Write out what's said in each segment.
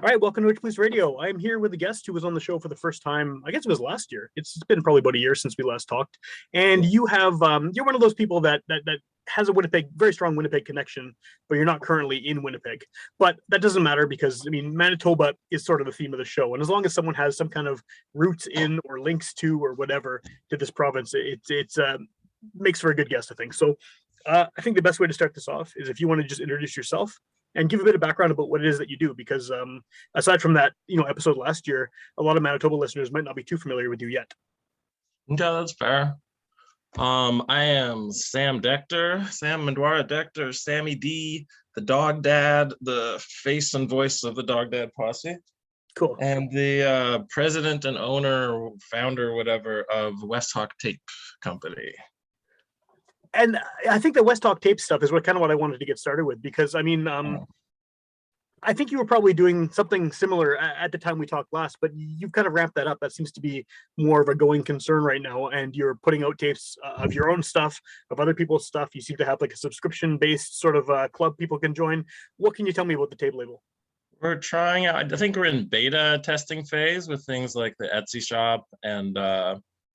All right, welcome to Witchpolice Radio. I am here with a guest who was on the show for the first time. I guess it was last year. It's been probably about a year since we last talked. And you're one of those people that has a very strong Winnipeg connection, but you're not currently in Winnipeg. But that doesn't matter because Manitoba is sort of the theme of the show, and as long as someone has some kind of roots in or links to or whatever to this province, it's makes for a good guest, I think. So I think the best way to start this off is if you want to just introduce yourself and give a bit of background about what it is that you do, because aside from that, episode last year, a lot of Manitoba listeners might not be too familiar with you yet. Yeah, that's fair. I am Sam Mandwara Dector, Sammy D, the dog dad, the face and voice of the dog dad posse. Cool. And the president and owner, founder, whatever, of West Hawk Tape Company. And I think the West Hawk Tape stuff is what I wanted to get started with, because I think you were probably doing something similar at the time we talked last, but you've kind of ramped that up. That seems to be more of a going concern right now, and you're putting out tapes of your own stuff, of other people's stuff. You seem to have like a subscription-based sort of club people can join. What can you tell me about the tape label? We're trying out, I think we're in beta testing phase with things like the Etsy shop, and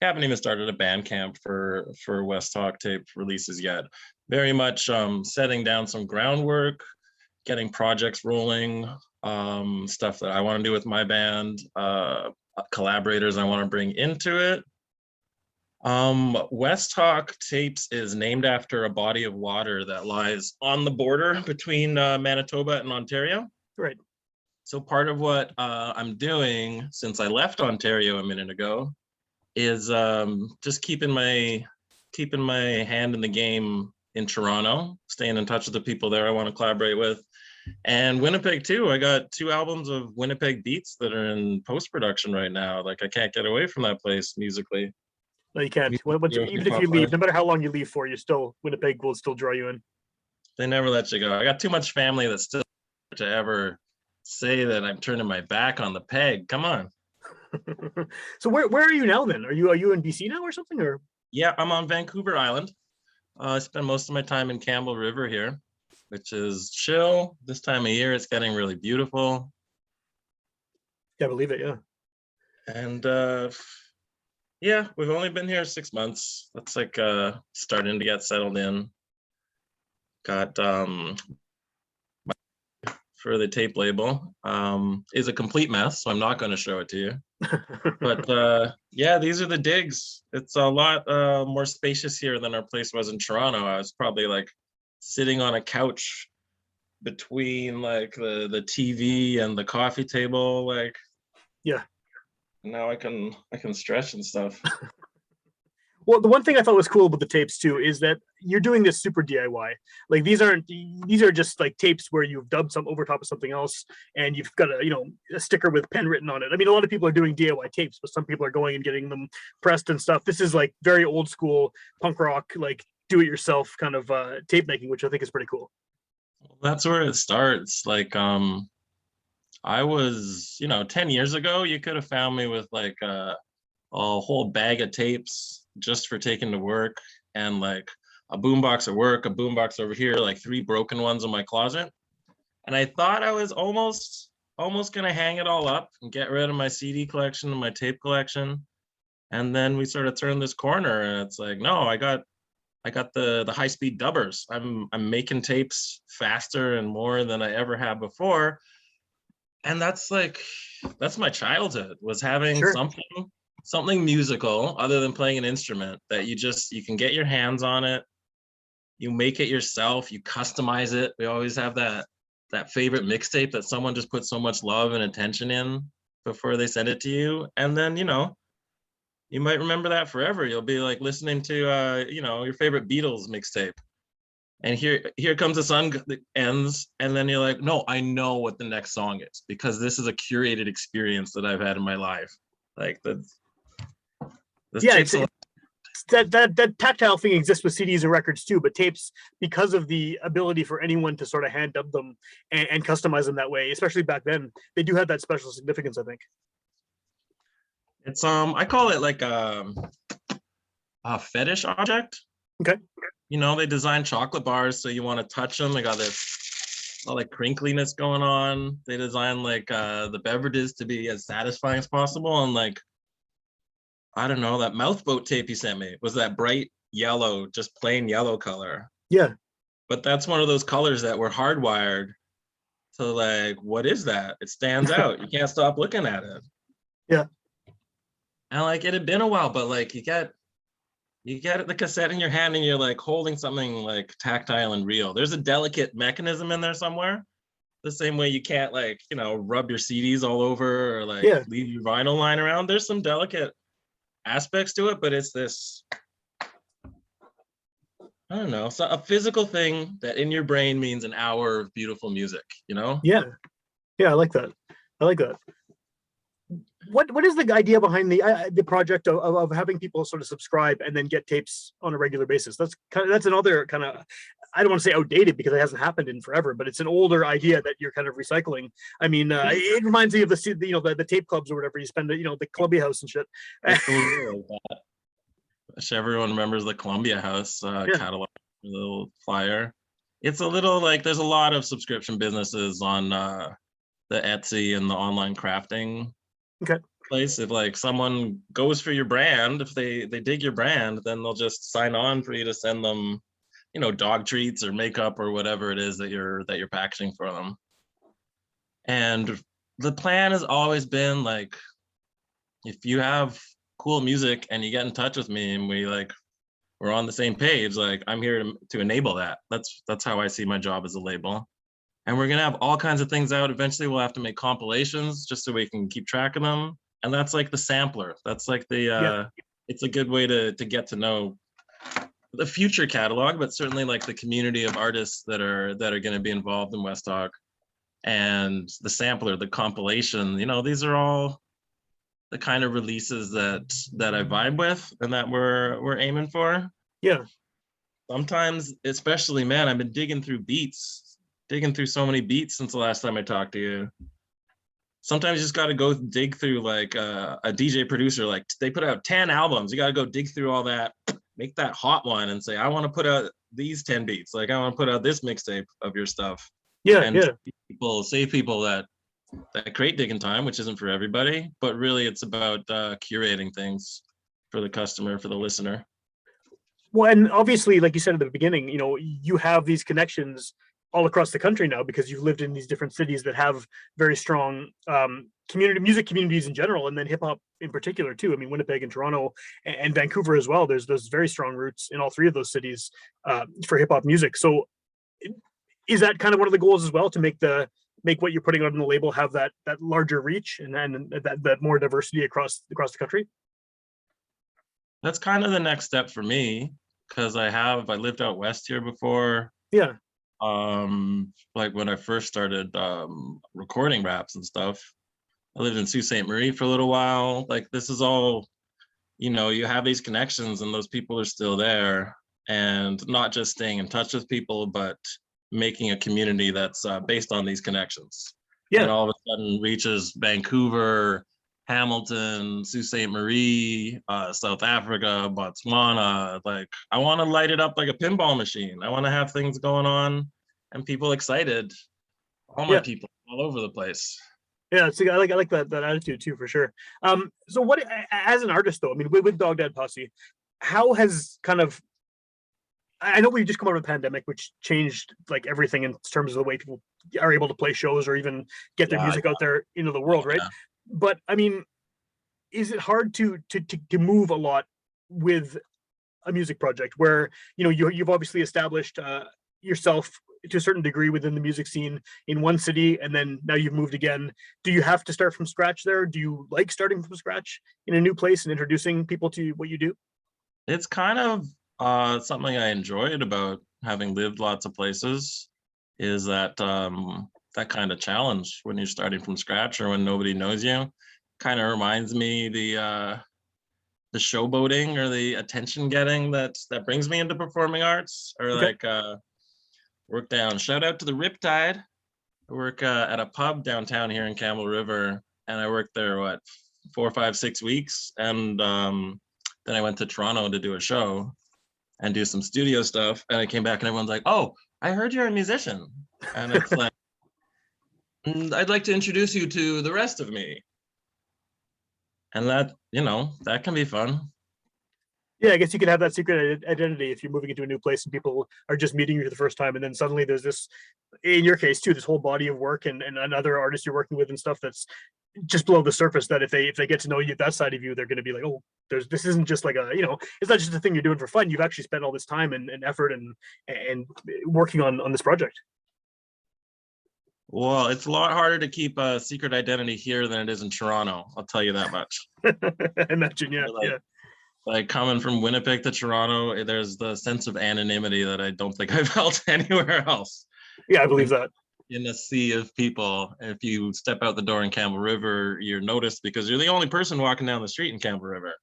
haven't even started a Bandcamp for West Hawk Tape releases yet. Very much setting down some groundwork, getting projects rolling, stuff that I want to do with my band, collaborators I want to bring into it. West Hawk Tapes is named after a body of water that lies on the border between Manitoba and Ontario. Right. So part of what I'm doing since I left Ontario a minute ago is just keeping my hand in the game in Toronto, staying in touch with the people there I want to collaborate with. And Winnipeg too. I got 2 albums of Winnipeg beats that are in post-production right now. Like, I can't get away from that place musically. No, you can't. Even if you leave, no matter how long you leave for, Winnipeg will still draw you in. They never let you go. I got too much family that's still to ever say that I'm turning my back on the peg. Come on. So where are you now then? Are you in BC now or something? Or yeah, I'm on Vancouver Island. I spend most of my time in Campbell River here, which is chill. This time of year, it's getting really beautiful. Yeah, I believe it. Yeah. And yeah, we've only been here 6 months. That's like starting to get settled in. Got for the tape label is a complete mess, so I'm not going to show it to you. But yeah, these are the digs. It's a lot more spacious here than our place was in Toronto. I was probably like sitting on a couch between like the TV and the coffee table. Like, yeah. Now I can stretch and stuff. Well, the one thing I thought was cool about the tapes too is that you're doing this super DIY. Like, these are just like tapes where you've dubbed some over top of something else, and you've got a sticker with pen written on it. I mean, a lot of people are doing DIY tapes, but some people are going and getting them pressed and stuff. This is like very old school punk rock, like do it yourself kind of tape making, which I think is pretty cool. That's where it starts. Like, I was, 10 years ago, you could have found me with like a whole bag of tapes just for taking to work, and like a boombox at work, a boombox over here, like 3 broken ones in my closet. And I thought I was almost gonna hang it all up and get rid of my CD collection and my tape collection. And then we sort of turned this corner, and it's like, no, I got the high-speed dubbers. I'm making tapes faster and more than I ever have before. And that's my childhood, was having Sure. something musical other than playing an instrument that you can get your hands on it. You make it yourself, you customize it. We always have that favorite mixtape that someone just put so much love and attention in before they send it to you. And then, you might remember that forever. You'll be like listening to your favorite Beatles mixtape. And here comes the sun that ends, and then you're like, no, I know what the next song is, because this is a curated experience that I've had in my life. Like that tactile thing exists with CDs and records too, but tapes, because of the ability for anyone to sort of hand dub them and customize them that way, especially back then, they do have that special significance, I think. It's I call it like a fetish object. Okay. They design chocolate bars, so you want to touch them. They got this all like crinkliness going on. They design like the beverages to be as satisfying as possible. And like, I don't know, that mouthboat tape you sent me was that bright yellow, just plain yellow color. Yeah. But that's one of those colors that were hardwired to like, what is that? It stands out. You can't stop looking at it. Yeah. And like it had been a while, but like you get the cassette in your hand and you're like holding something like tactile and real. There's a delicate mechanism in there somewhere. The same way you can't like, you know, rub your CDs all over or like Yeah. leave your vinyl lying around. There's some delicate aspects to it, but it's this, I don't know, so a physical thing that in your brain means an hour of beautiful music, you know? Yeah. Yeah. I like that. I like that. What is the idea behind the project of having people sort of subscribe and then get tapes on a regular basis? That's another kind of, I don't want to say outdated because it hasn't happened in forever, but it's an older idea that you're kind of recycling. I mean, it reminds me of the tape clubs or whatever. You spend the Columbia House and shit. It's a little like that. Everyone remembers the Columbia House catalog, the little flyer. It's a little like there's a lot of subscription businesses on the Etsy and the online crafting place. If like someone goes for your brand, if they dig your brand, then they'll just sign on for you to send them, you know, dog treats or makeup or whatever it is that you're packaging for them. And the plan has always been like, if you have cool music and you get in touch with me and we're on the same page, like I'm here to enable that. That's how I see my job as a label. And we're gonna have all kinds of things out. Eventually we'll have to make compilations just so we can keep track of them. And that's like the sampler. That's like the it's a good way to get to know the future catalog, but certainly like the community of artists that are gonna be involved in West Talk. And the sampler, the compilation, you know, these are all the kind of releases that I vibe with and that we're aiming for. Yeah. Sometimes, especially, man, I've been digging through so many beats since the last time I talked to you. Sometimes you just got to go dig through like a DJ producer, like they put out 10 albums. You got to go dig through all that, make that hot one and say, I want to put out these 10 beats. Like I want to put out this mixtape of your stuff. Yeah. And save people that create digging time, which isn't for everybody, but really it's about curating things for the customer, for the listener. Well, and obviously, like you said at the beginning, you know, you have these connections all across the country now because you've lived in these different cities that have very strong music communities in general, and then hip hop in particular too. I mean, Winnipeg and Toronto and Vancouver as well. There's very strong roots in all three of those cities for hip hop music. So, is that kind of one of the goals as well, to make what you're putting on the label have that larger reach and that more diversity across the country? That's kind of the next step for me because I lived out west here before. Yeah. Like when I first started recording raps and stuff, I lived in Sault Ste. Marie for a little while. Like this is all, you know, you have these connections and those people are still there, and not just staying in touch with people, but making a community that's based on these connections. Yeah. And all of a sudden reaches Vancouver, Hamilton, Sault Ste. Marie, South Africa, Botswana. Like I want to light it up like a pinball machine. I want to have things going on and people excited. All my people all over the place. Yeah, so I like that attitude too, for sure. So what, as an artist though, I mean, with Dog Dad Posse, how has kind of, I know we've just come out of a pandemic, which changed like everything in terms of the way people are able to play shows or even get their music out there into the world, right? But I mean, is it hard to move a lot with a music project where, you know, you've obviously established yourself to a certain degree within the music scene in one city, and then now you've moved again? Do you have to start from scratch there? Do you like starting from scratch in a new place and introducing people to what you do? It's kind of something I enjoyed about having lived lots of places, is that that kind of challenge when you're starting from scratch or when nobody knows you. Kind of reminds me the showboating or the attention getting that brings me into performing arts, or like work down. Shout out to the Riptide. I work at a pub downtown here in Campbell River, and I worked there 4, 5, 6 weeks, and then I went to Toronto to do a show and do some studio stuff, and I came back and everyone's like, "Oh, I heard you're a musician," and it's like, And I'd like to introduce you to the rest of me. And that, that can be fun. Yeah, I guess you can have that secret identity if you're moving into a new place and people are just meeting you for the first time, and then suddenly there's this, in your case too, this whole body of work and another artist you're working with and stuff that's just below the surface. That if they get to know you, that side of you, they're going to be like, oh, this isn't just like it's not just a thing you're doing for fun. You've actually spent all this time and effort and working on this project. Well, it's a lot harder to keep a secret identity here than it is in Toronto. I'll tell you that much. I imagine, yeah, yeah. Like coming from Winnipeg to Toronto, there's the sense of anonymity that I don't think I've felt anywhere else. Yeah, I believe that. In a sea of people, if you step out the door in Campbell River, you're noticed because you're the only person walking down the street in Campbell River.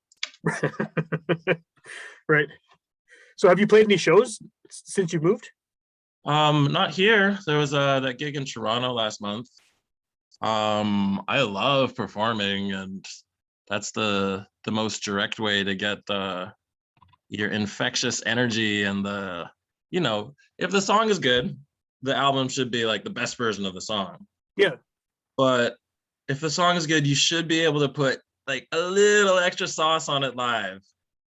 Right. So have you played any shows since you moved? Not here. There was that gig in Toronto last month. I love performing, and that's the most direct way to get your infectious energy and if the song is good, the album should be like the best version of the song. Yeah. But if the song is good, you should be able to put like a little extra sauce on it live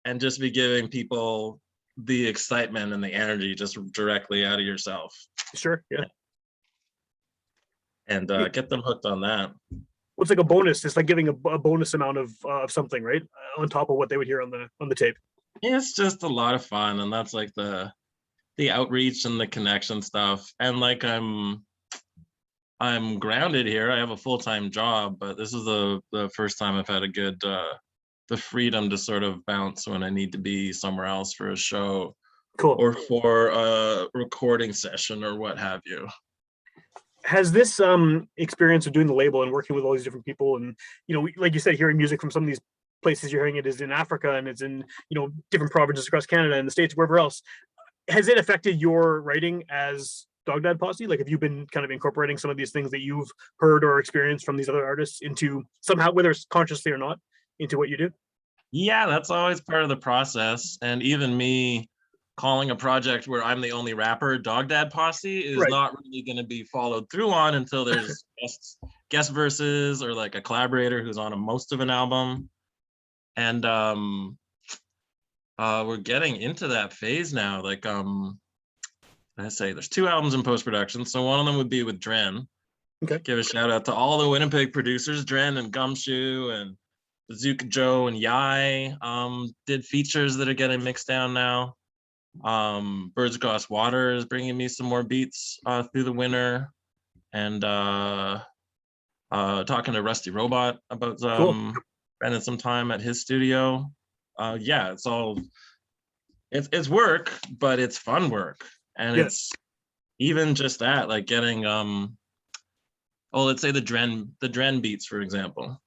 and just be giving people the excitement and the energy just directly out of yourself. Sure, yeah. And get them hooked on that. What's like a bonus? It's like giving a bonus amount of something, right? On top of what they would hear on the tape. It's just a lot of fun, and that's like the outreach and the connection stuff. And like I'm grounded here. I have a full-time job, but this is the first time I've had a good the freedom to sort of bounce when I need to be somewhere else for a show. Cool. Or for a recording session or what have you. Has this experience of doing the label and working with all these different people, and like you said, hearing music from some of these places you're hearing it is in Africa and it's in different provinces across Canada and the States, wherever else, has it affected your writing as Dog Dad Posse? Like, have you been kind of incorporating some of these things that you've heard or experienced from these other artists into somehow, whether it's consciously or not, into what you do? Yeah, that's always part of the process. And even me calling a project where I'm the only rapper, Dog Dad Posse, is Right. not really going to be followed through on until there's guest verses or like a collaborator who's on most of an album. And we're getting into that phase now. Like I say, there's 2 albums in post-production. So one of them would be with Dren. Okay. Give a shout out to all the Winnipeg producers, Dren and Gumshoe and Bazooka Joe and Yai. Did features that are getting mixed down now. Birds Across Water is bringing me some more beats through the winter, and talking to Rusty Robot about Cool. spending some time at his studio. Yeah, it's work, but it's fun work, and Yeah. it's even just that, like getting let's say the Dren beats, for example.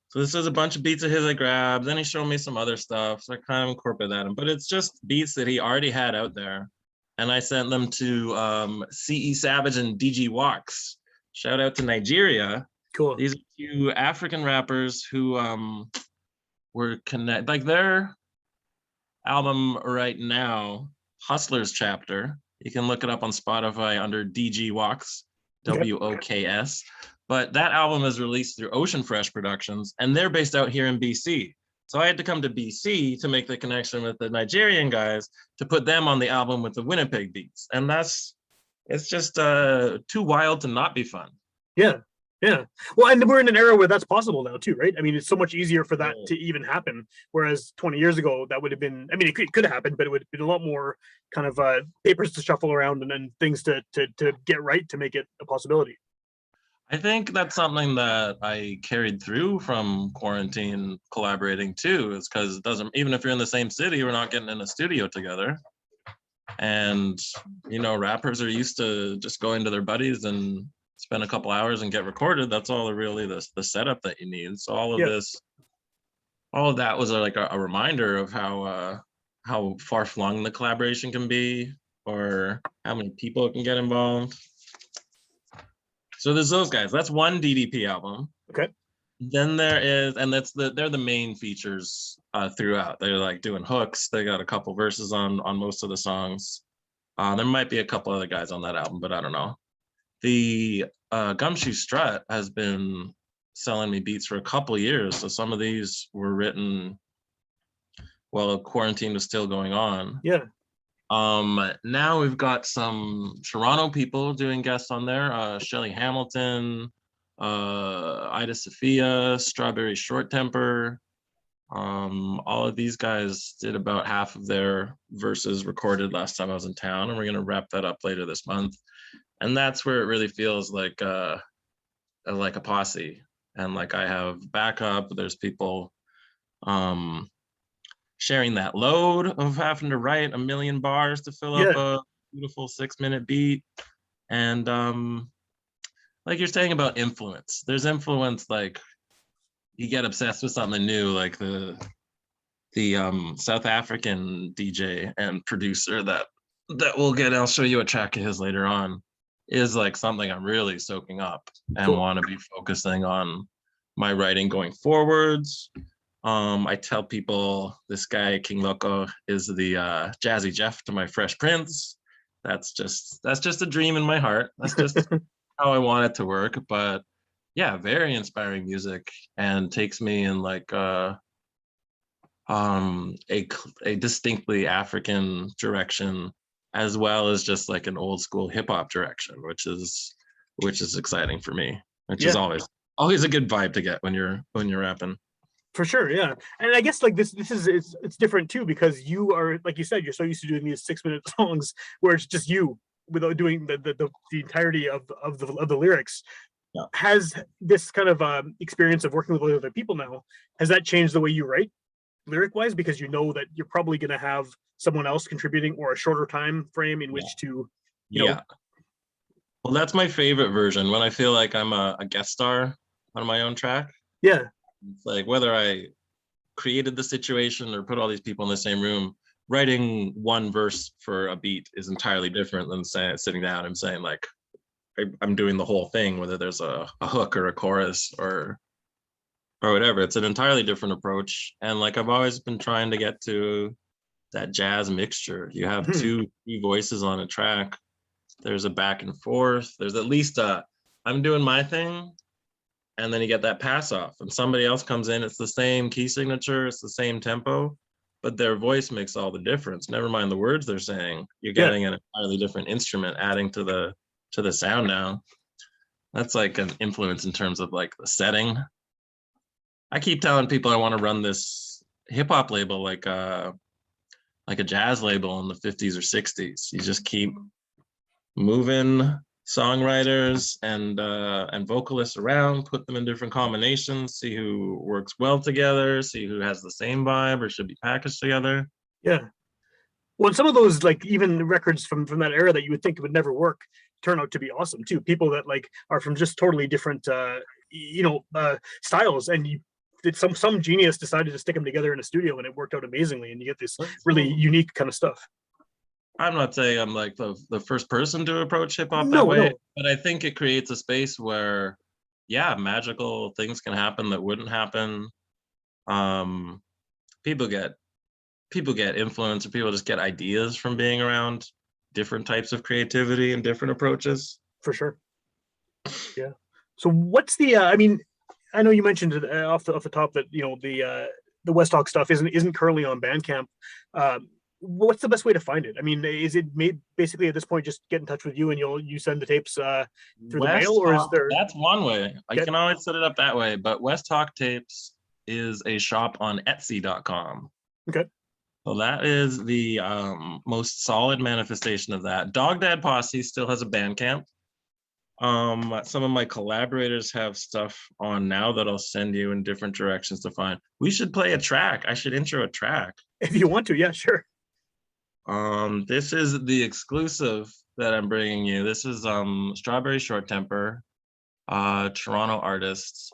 So this is a bunch of beats of his I grabbed. Then he showed me some other stuff. So I kind of incorporated that in, but it's just beats that he already had out there. And I sent them to CE Savage and DG Walks. Shout out to Nigeria. Cool. These are 2 African rappers who were connected. Like their album right now, Hustlers Chapter. You can look it up on Spotify under DG Walks, WOKS. But that album is released through Ocean Fresh Productions, and they're based out here in BC. So I had to come to BC to make the connection with the Nigerian guys to put them on the album with the Winnipeg beats. And it's just too wild to not be fun. Yeah. Yeah. Well, and we're in an era where that's possible now too, right? I mean, it's so much easier for that to even happen. Whereas 20 years ago, that would have been, I mean, it could have happened, but it would have been a lot more kind of papers to shuffle around and then things to get right to make it a possibility. I think that's something that I carried through from quarantine collaborating too, is because it doesn't, even if you're in the same city, we're not getting in a studio together. And, rappers are used to just going to their buddies and spend a couple hours and get recorded. That's all really the setup that you need. So all of that was like a reminder of how far flung the collaboration can be, or how many people can get involved. So there's those guys. That's one DDP album. Okay. Then there is, and they're the main features throughout. They're like doing hooks. They got a couple verses on most of the songs. There might be a couple other guys on that album, but I don't know. The Gumshoe Strut has been selling me beats for a couple years. So some of these were written while quarantine was still going on. Yeah. Now we've got some Toronto people doing guests on there. Shelly Hamilton, Ida Sophia, Strawberry Short Temper. All of these guys did about half of their verses recorded last time I was in town, and we're gonna wrap that up later this month. And that's where it really feels like a posse. And like I have backup. There's people sharing that load of having to write a million bars to fill up a beautiful 6-minute beat. And like you're saying about influence, there's influence, like you get obsessed with something new, like the South African DJ and producer that we'll get, I'll show you a track of his later on, is like something I'm really soaking up and want to be focusing on my writing going forwards. I tell people this guy King Loco is the Jazzy Jeff to my Fresh Prince. That's just a dream in my heart. That's just how I want it to work. But yeah, very inspiring music, and takes me in like a distinctly African direction, as well as just like an old school hip hop direction, which is exciting for me. Which is always a good vibe to get when you're rapping. For sure, yeah. And I guess like this is it's different too, because you are, like you said, you're so used to doing these 6-minute songs where it's just you without doing the entirety of the lyrics. Yeah. Has this kind of experience of working with other people now, has that changed the way you write lyric wise, because you know that you're probably going to have someone else contributing or a shorter time frame in which to you know? Well, that's my favorite version, when I feel like I'm a guest star on my own track. Yeah. It's like whether I created the situation or put all these people in the same room, writing one verse for a beat is entirely different than sitting down and saying like I'm doing the whole thing, whether there's a hook or a chorus or whatever. It's an entirely different approach. And like I've always been trying to get to that jazz mixture. You have two voices on a track. There's a back and forth. There's at least I'm doing my thing, and then you get that pass off and somebody else comes in. It's the same key signature, it's the same tempo, but their voice makes all the difference. Never mind the words they're saying. You're getting an entirely different instrument adding to the sound now. That's like an influence in terms of like the setting. I keep telling people I want to run this hip hop label like a jazz label in the 50s or 60s. You just keep moving songwriters and vocalists around, put them in different combinations, see who works well together, see who has the same vibe or should be packaged together. Yeah. Well, some of those, like even records from that era that you would think would never work, turn out to be awesome too. People that like are from just totally different styles, and you did some genius decided to stick them together in a studio and it worked out amazingly, and you get this really unique kind of stuff. I'm not saying I'm like the first person to approach hip hop that way, but I think it creates a space where, yeah, magical things can happen that wouldn't happen. People get influence, or people just get ideas from being around different types of creativity and different approaches. For sure. Yeah. So what's the? I mean, I know you mentioned off the top that the West Hawk stuff isn't currently on Bandcamp. What's the best way to find it? I mean, is it made basically at this point just get in touch with you and you send the tapes through the mail, or is there? That's one way. I can always set it up that way, but West Hawk Tapes is a shop on Etsy.com. Okay. So that is the most solid manifestation of that. Dog Dad Posse still has a Bandcamp. Some of my collaborators have stuff on now that I'll send you in different directions to find. We should play a track. I should intro a track. If you want to, yeah, sure. This is the exclusive that I'm bringing you. This is Strawberry Short Temper, Toronto artists,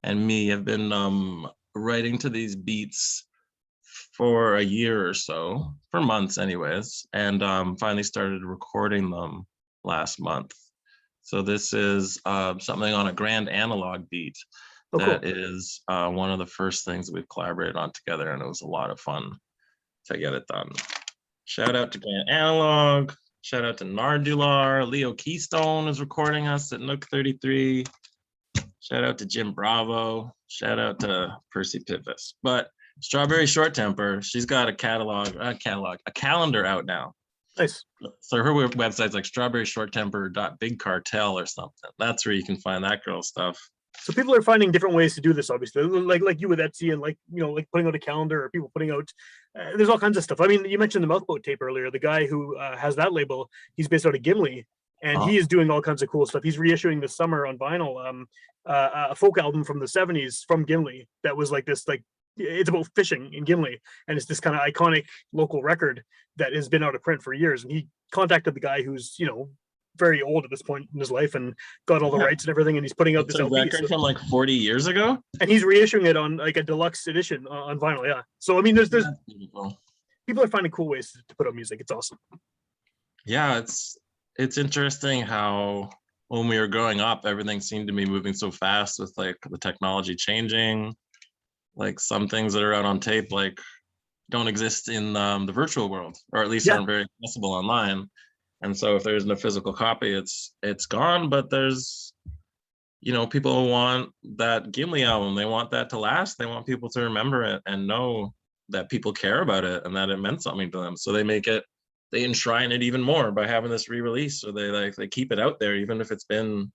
and me have been writing to these beats for a year or so, for months anyways, and finally started recording them last month. So this is something on a grand analog beat. That is one of the first things we've collaborated on together, and it was a lot of fun to get it done. Shout out to Grand Analog. Shout out to Nardular. Leo Keystone is recording us at Nook 33. Shout out to Jim Bravo. Shout out to Percy Pivas. But Strawberry Short Temper, she's got a calendar out now. Nice. So her website's like strawberryshorttemper.bigcartel or something. That's where you can find that girl stuff. So people are finding different ways to do this, obviously, like you with Etsy and like putting out a calendar, or people putting out. There's all kinds of stuff. I mean, you mentioned the Mouthboat tape earlier. The guy who has that label, he's based out of Gimli, and he is doing all kinds of cool stuff. He's reissuing this summer on vinyl a folk album from the '70s from Gimli that was like this, like it's about fishing in Gimli, and it's this kind of iconic local record that has been out of print for years. And he contacted the guy who's very old at this point in his life and got all the rights and everything, and he's putting out It's this a LP record from like 40 years ago, and he's reissuing it on like a deluxe edition on vinyl. Yeah, so I mean, there's people are finding cool ways to put out music. It's awesome. Yeah, it's interesting how when we were growing up, everything seemed to be moving so fast with like the technology changing. Like some things that are out on tape like don't exist in the virtual world, or at least aren't very accessible online. And so if there isn't a physical copy, it's gone. But there's, people want that Gimli album. They want that to last. They want people to remember it and know that people care about it and that it meant something to them. So they enshrine it even more by having this re-release, or they keep it out there even if it's been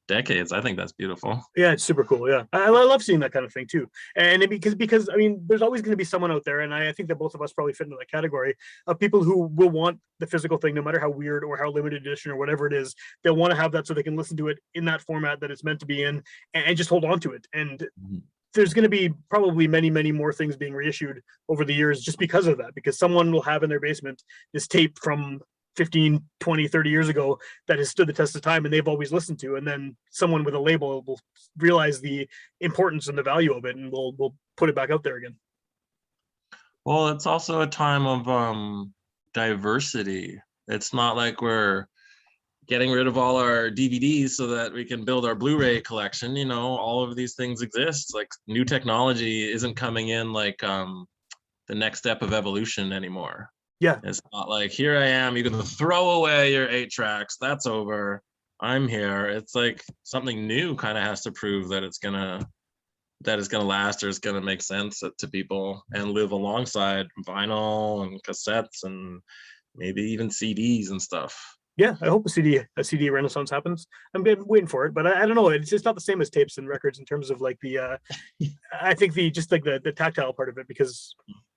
decades. I think that's beautiful. Yeah, it's super cool. Yeah, I love seeing that kind of thing too. And because I mean, there's always going to be someone out there, and I think that both of us probably fit into that category of people who will want the physical thing, no matter how weird or how limited edition or whatever it is. They'll want to have that so they can listen to it in that format that it's meant to be in, and just hold on to it. And there's going to be probably many, many more things being reissued over the years just because of that, because someone will have in their basement this tape from 15, 20, 30 years ago that has stood the test of time and they've always listened to. And then someone with a label will realize the importance and the value of it, and we'll put it back out there again. Well, it's also a time of diversity. It's not like we're getting rid of all our DVDs so that we can build our Blu-ray collection. All of these things exist. Like new technology isn't coming in like the next step of evolution anymore. Yeah, it's not like, here I am, you're gonna throw away your 8 tracks, that's over, I'm here. It's like something new kind of has to prove that it's gonna last, or it's gonna make sense to people and live alongside vinyl and cassettes and maybe even CDs and stuff. Yeah, I hope a CD renaissance happens. I'm waiting for it, but I don't know. It's not the same as tapes and records in terms of like the I think the tactile part of it, because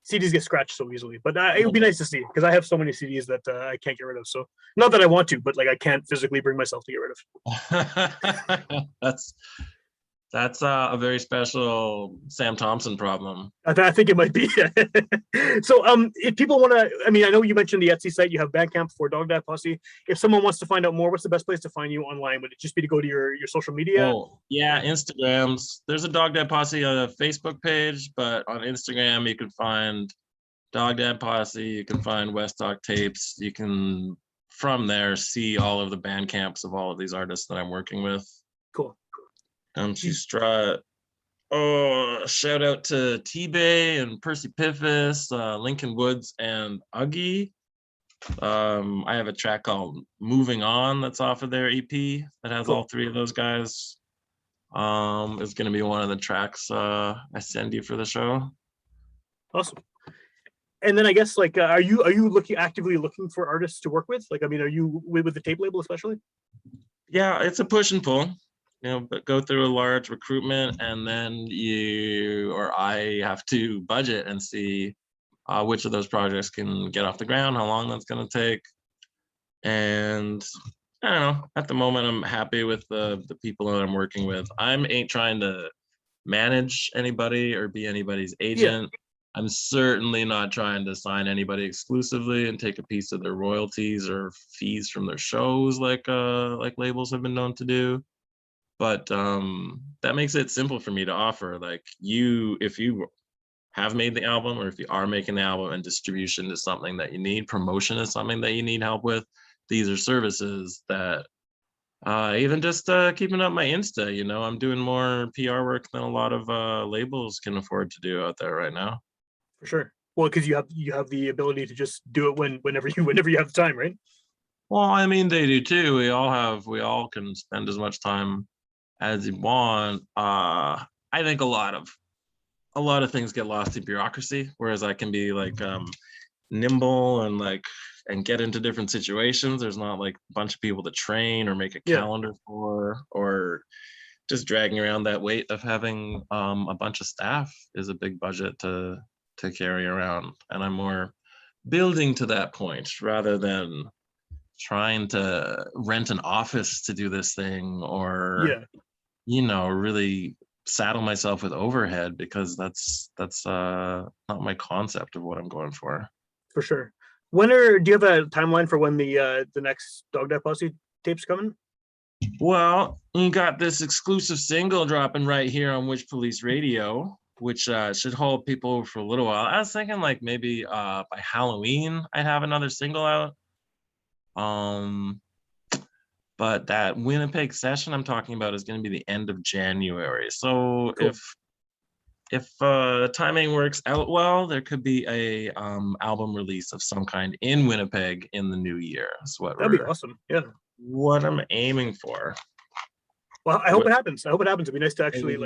CDs get scratched so easily. But it would be nice to see, because I have so many CDs that I can't get rid of. So not that I want to, but like I can't physically bring myself to get rid of. That's a very special Sam Thompson problem. I think it might be. So if people want to, I mean, I know you mentioned the Etsy site, you have Bandcamp for Dog Dad Posse. If someone wants to find out more, what's the best place to find you online? Would it just be to go to your social media? Oh, yeah, Instagrams. There's a Dog Dad Posse Facebook page, but on Instagram you can find Dog Dad Posse, you can find West Dog Tapes. You can, from there, see all of the Bandcamps of all of these artists that I'm working with. Cool. Strut. Oh, shout out to T-Bay and Percy Pivas, Lincoln Woods, and Uggy. I have a track called Moving On that's off of their EP that has all 3 of those guys. It's going to be one of the tracks I send you for the show. Awesome. And then I guess like, are you actively looking for artists to work with? Like, I mean, are you with the tape label especially? Yeah, it's a push and pull. But go through a large recruitment, and then I have to budget and see which of those projects can get off the ground, how long that's going to take. And I don't know, at the moment, I'm happy with the people that I'm working with. I ain't trying to manage anybody or be anybody's agent. Yeah. I'm certainly not trying to sign anybody exclusively and take a piece of their royalties or fees from their shows like labels have been known to do. But that makes it simple for me to offer. Like if you have made the album, or if you are making the album and distribution is something that you need, promotion is something that you need help with, these are services that even just keeping up my Insta, I'm doing more PR work than a lot of labels can afford to do out there right now. For sure. Well, because you have the ability to just do it whenever you have the time, right? Well, I mean, they do too. We all can spend as much time as you want. I think a lot of things get lost in bureaucracy, whereas I can be like nimble and and get into different situations. There's not like a bunch of people to train or make a Yeah, calendar for, or just dragging around that weight of having a bunch of staff is a big budget to carry around. And I'm more building to that point rather than trying to rent an office to do this thing, or yeah, really saddle myself with overhead, because that's not my concept of what I'm going for. for sure. Do you have a timeline for when the next Dog Die Posse tape's coming? Well, we got this exclusive single dropping right here on Witchpolice Radio, which should hold people over for a little while. I was thinking like maybe by Halloween I'd have another single out. But that Winnipeg session I'm talking about is going to be the end of January. So Cool. if timing works out well, there could be a album release of some kind in Winnipeg in the new year. That's That'd be awesome. Yeah. what I'm aiming for. Well, I hope it happens. I hope it happens. It'd be nice to actually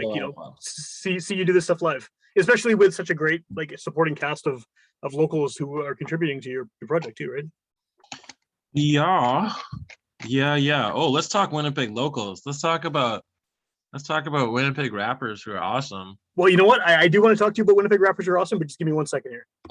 see you do this stuff live, especially with such a great supporting cast of locals who are contributing to your project too, right? Yeah. Yeah. Oh, let's talk Winnipeg locals. Let's talk about Winnipeg rappers who are awesome. Well, you know what? I do want to talk to you about Winnipeg rappers who are awesome, but just give me 1 second here.